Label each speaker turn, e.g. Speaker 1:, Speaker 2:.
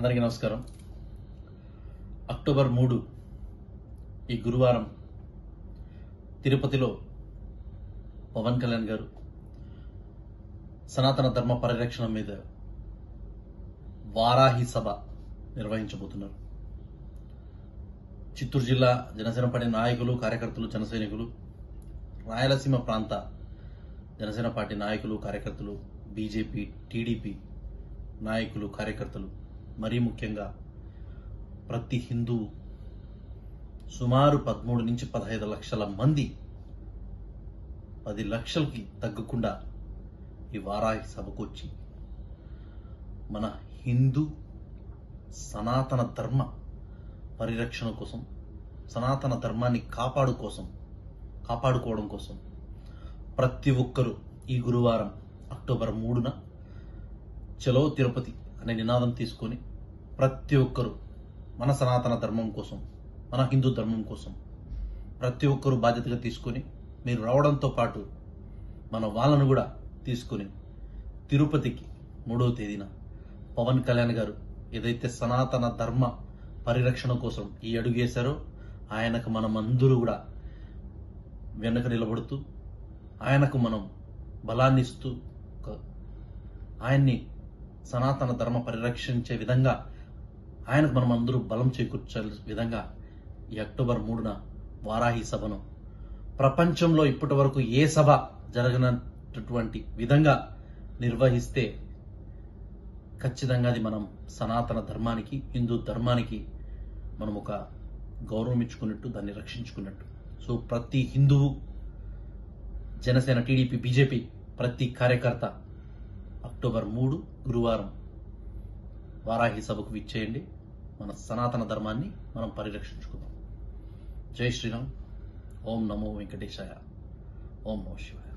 Speaker 1: అందరికీ నమస్కారం. అక్టోబర్ 3 ఈ గురువారం తిరుపతిలో పవన్ కళ్యాణ్ గారు సనాతన ధర్మ పరిరక్షణ మీద వారాహి సభ నిర్వహించబోతున్నారు. చిత్తూరు జిల్లా జనసేన పార్టీ నాయకులు, కార్యకర్తలు, జన సైనికులు, రాయలసీమ ప్రాంత జనసేన పార్టీ నాయకులు, కార్యకర్తలు, బీజేపీ, టీడీపీ నాయకులు, కార్యకర్తలు, మరీ ముఖ్యంగా ప్రతి హిందువు సుమారు 13 నుంచి 15 లక్షల మంది 10 లక్షలకి తగ్గకుండా ఈ వారాహి సభకు వచ్చి మన హిందూ సనాతన ధర్మ పరిరక్షణ కోసం, సనాతన ధర్మాన్ని కాపాడుకోవడం కోసం ప్రతి ఒక్కరూ ఈ గురువారం అక్టోబర్ 3న చలో తిరుపతి అనే నినాదం తీసుకొని ప్రతి ఒక్కరూ మన సనాతన ధర్మం కోసం, మన హిందూ ధర్మం కోసం ప్రతి ఒక్కరూ బాధ్యతగా తీసుకొని మీరు రావడంతో పాటు మన వాళ్ళను కూడా తీసుకొని తిరుపతికి 3వ తేదీన పవన్ కళ్యాణ్ గారు ఏదైతే సనాతన ధర్మ పరిరక్షణ కోసం ఈ అడుగు వేశారో ఆయనకు మనమందరూ కూడా వెనక నిలబడుతూ ఆయనకు మనం బలాన్ని ఇస్తూ ఆయన్ని సనాతన ధర్మ పరిరక్షించే విధంగా ఆయనకు మనం అందరూ బలం చేకూర్చే విధంగా ఈ అక్టోబర్ 3న వారాహి సభను ప్రపంచంలో ఇప్పటి వరకు ఏ సభ జరగనటువంటి విధంగా నిర్వహిస్తే ఖచ్చితంగా అది మనం సనాతన ధర్మానికి, హిందూ ధర్మానికి మనం ఒక గౌరవం ఇచ్చుకున్నట్టు, దాన్ని రక్షించుకున్నట్టు. సో ప్రతి హిందువు, జనసేన, టీడీపీ, బీజేపీ ప్రతి కార్యకర్త అక్టోబర్ 3 గురువారం వారాహి సభకు విచ్చేయండి. మన సనాతన ధర్మాన్ని మనం పరిరక్షించుకుందాం. జై శ్రీరామ్. ఓం నమో వెంకటేశాయ. ఓం నమో శివాయ.